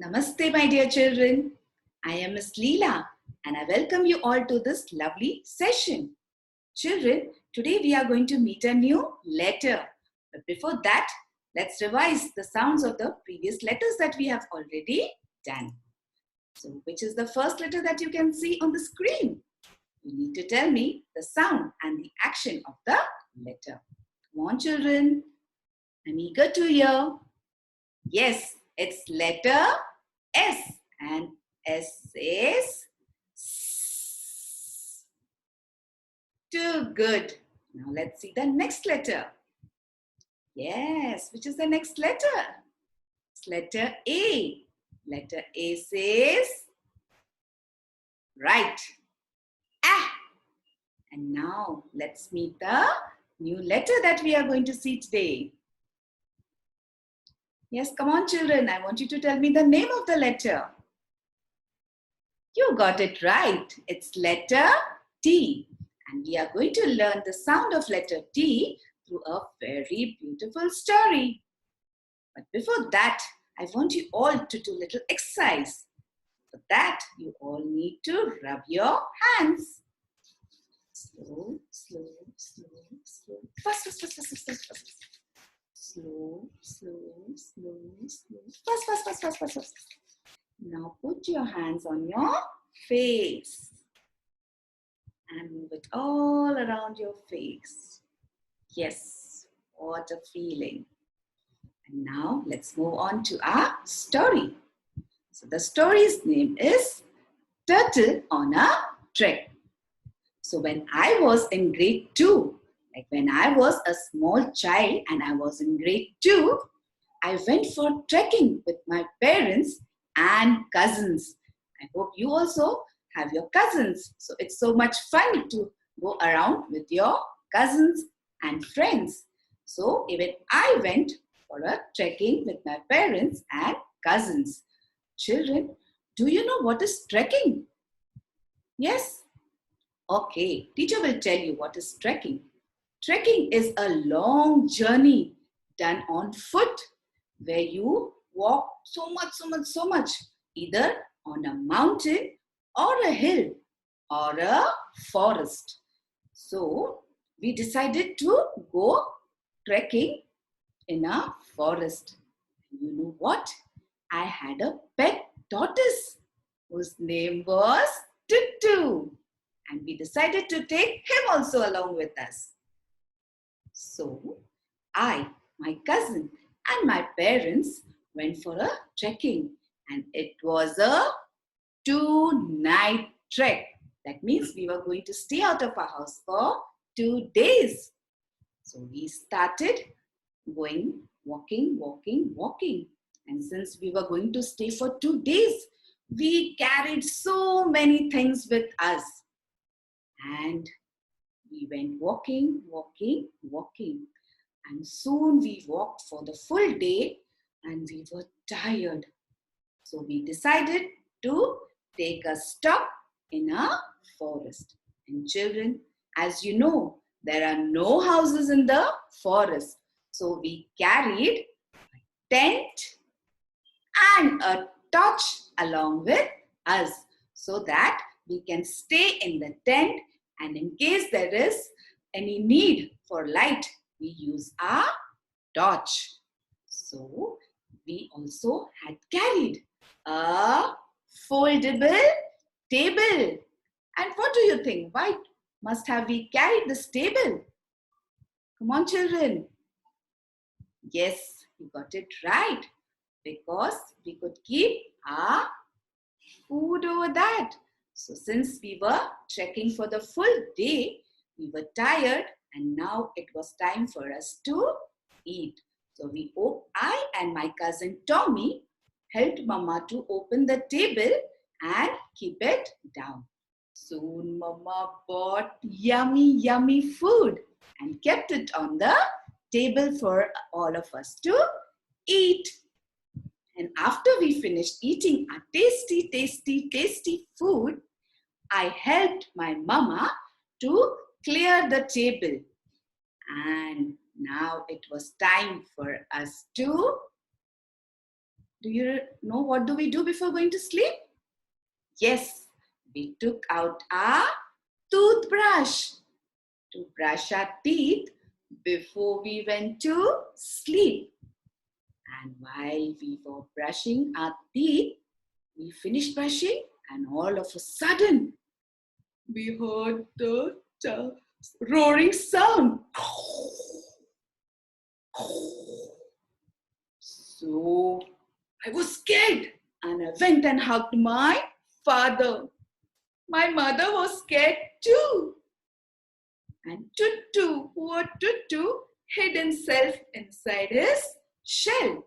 Namaste, my dear children. I am Miss Leela and I welcome you all to this lovely session. Children, today we are going to meet a new letter. But before that, let's revise the sounds of the previous letters that we have already done. So, which is the first letter that you can see on the screen? You need to tell me the sound and the action of the letter. Come on, children. I'm eager to hear. Yes, it's letter S, and S is S. Too good. Now let's see the next letter. Yes, which is the next letter? It's letter A. Letter A says right. Ah. And now let's meet the new letter that we are going to see today. Yes, come on, children. I want you to tell me the name of the letter. You got it right. It's letter T. And we are going to learn the sound of letter T through a very beautiful story. But before that, I want you all to do a little exercise. For that, you all need to rub your hands. Slow, slow, slow, slow. Fast, fast, fast, fast, fast, fast, fast. Slow, slow, slow, slow. Fast, fast, fast, fast, fast, fast. Now put your hands on your face and move it all around your face. Yes, what a feeling. And now let's move on to our story. So the story's name is Turtle on a Trek. So when I was in grade 2, like when I was a small child and I was in grade 2, I went for trekking with my parents and cousins. I hope you also have your cousins. So it's so much fun to go around with your cousins and friends. So even I went for a trekking with my parents and cousins. Children, do you know what is trekking? Yes? Okay, teacher will tell you what is trekking. Trekking is a long journey done on foot where you walk so much, either on a mountain or a hill or a forest. So we decided to go trekking in a forest. You know what? I had a pet tortoise whose name was Tutu. And we decided to take him also along with us. So I, my cousin, and my parents went for a trekking, and it was a 2-night trek. That means we were going to stay out of our house for 2 days. So we started going, walking. And since we were going to stay for 2 days, we carried so many things with us. And we went walking. And soon we walked for the full day and we were tired. So we decided to take a stop in a forest. And children, as you know, there are no houses in the forest. So we carried a tent and a torch along with us so that we can stay in the tent, and in case there is any need for light, we use our torch. So we also had carried a foldable table. And what do you think? Why must have we carried this table? Come on, children. Yes, you got it right. Because we could keep our food over that. So since we were trekking for the full day, we were tired and now it was time for us to eat. So I and my cousin Tommy helped Mama to open the table and keep it down. Soon Mama bought yummy food and kept it on the table for all of us to eat. And after we finished eating our tasty food, I helped my mama to clear the table. And now it was time for us to Do you know what do we do before going to sleep? Yes, we took out our toothbrush to brush our teeth before we went to sleep. And while we were brushing our teeth, we finished brushing and all of a sudden, we heard the roaring sound. So I was scared and I went and hugged my father. My mother was scared too. And Tutu, poor Tutu, hid himself inside his shell.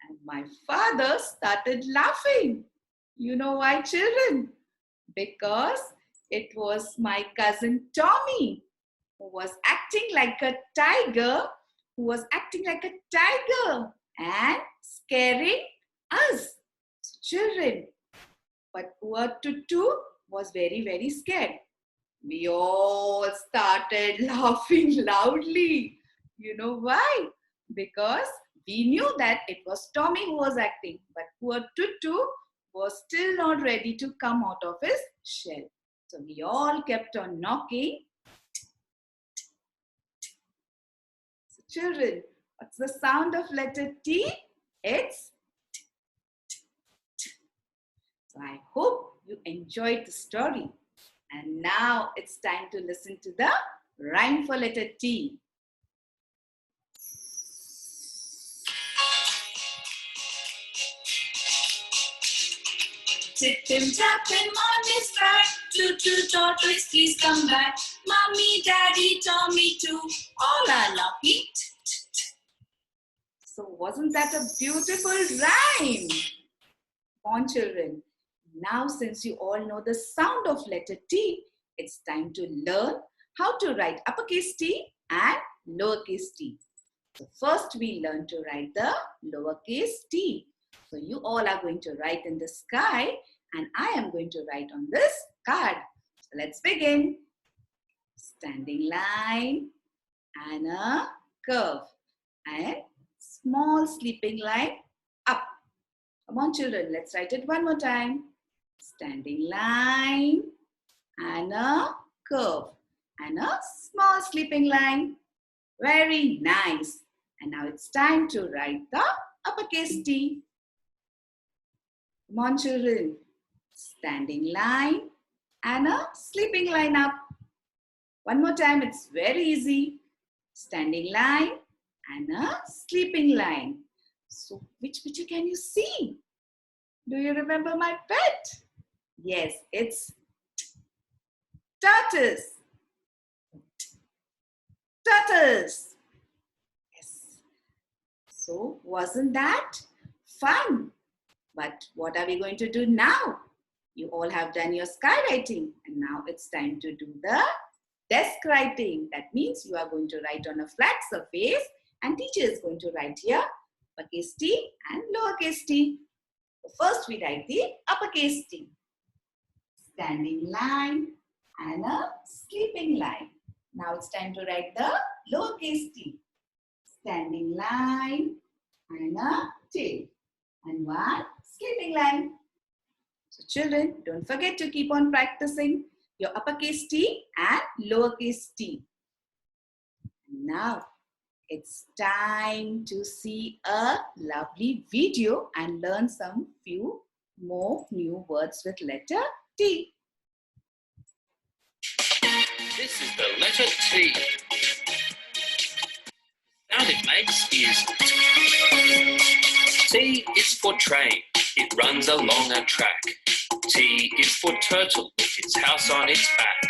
And my father started laughing. You know why, children? Because it was my cousin Tommy who was acting like a tiger, and scaring us children. But poor Tutu was very, very scared. We all started laughing loudly. You know why? Because we knew that it was Tommy who was acting, but poor Tutu was still not ready to come out of his shell. So we all kept on knocking. So children, what's the sound of letter T? It's T, T, T. So I hope you enjoyed the story. And now it's time to listen to the rhyme for letter T. Tip him, tap him on his back. Toot tortoise, please come back. Mommy, Daddy, Tommy too. All are lucky. So wasn't that a beautiful rhyme? Come on, children. Now since you all know the sound of letter T, it's time to learn how to write uppercase T and lowercase t. So first we learn to write the lowercase t. So you all are going to write in the sky and I am going to write on this card. So let's begin. Standing line and a curve and small sleeping line up. Come on children, let's write it one more time. Standing line and a curve and a small sleeping line. Very nice. And now it's time to write the uppercase T. Come on children. Standing line and a sleeping line up. One more time, it's very easy. Standing line and a sleeping line. So which picture can you see? Do you remember my pet? Yes, it's tortoise. Tortoise. Yes. So wasn't that fun? But what are we going to do now? You all have done your skywriting and now it's time to do the desk writing. That means you are going to write on a flat surface and teacher is going to write here uppercase T and lowercase t. So first we write the uppercase T. Standing line and a sleeping line. Now it's time to write the lowercase t. Standing line and a tail. And one sleeping line. So children, don't forget to keep on practicing your uppercase T and lowercase t. Now it's time to see a lovely video and learn some few more new words with letter T. This is the letter T. The sound it makes is T is for train. It runs along a track. T is for turtle with its house on its back.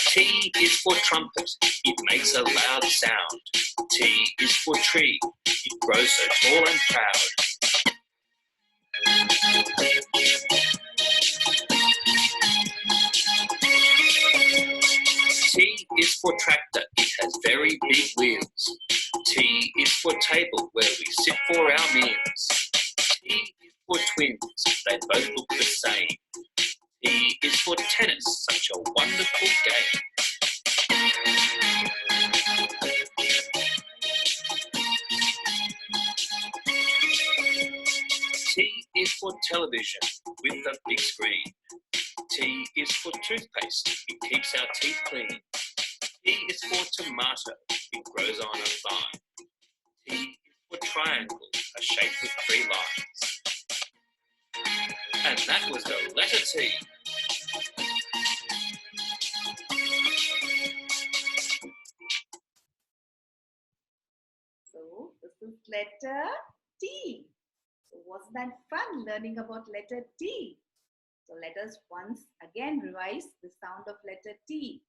T is for trumpet. It makes a loud sound. T is for tree. It grows so tall and proud. T is for tractor. It has very big wheels. T is for table where we sit for our meals. T is for twins. They both look the same. T is for tennis. Such a wonderful game. is for television with a big screen. T is for toothpaste, it keeps our teeth clean. T is for tomato, it grows on a vine. T is for triangle, a shape with 3 lines. And that was the letter T. So this is letter T. So wasn't that fun learning about letter T? So let us once again revise the sound of letter T.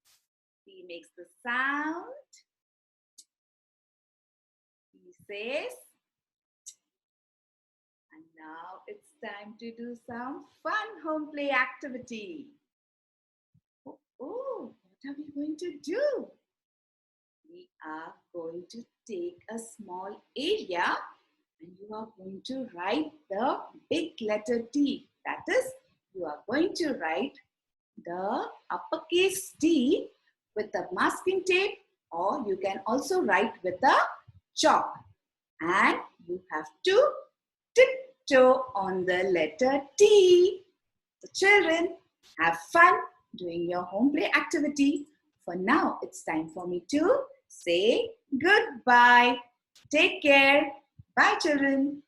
T makes the sound. T says. And now it's time to do some fun home play activity. Oh, what are we going to do? We are going to take a small area and you are going to write the big letter T. That is, you are going to write the uppercase T with the masking tape, or you can also write with a chalk. And you have to tiptoe on the letter T. So children, have fun doing your home play activity. For now, it's time for me to say goodbye. Take care. Bye, children.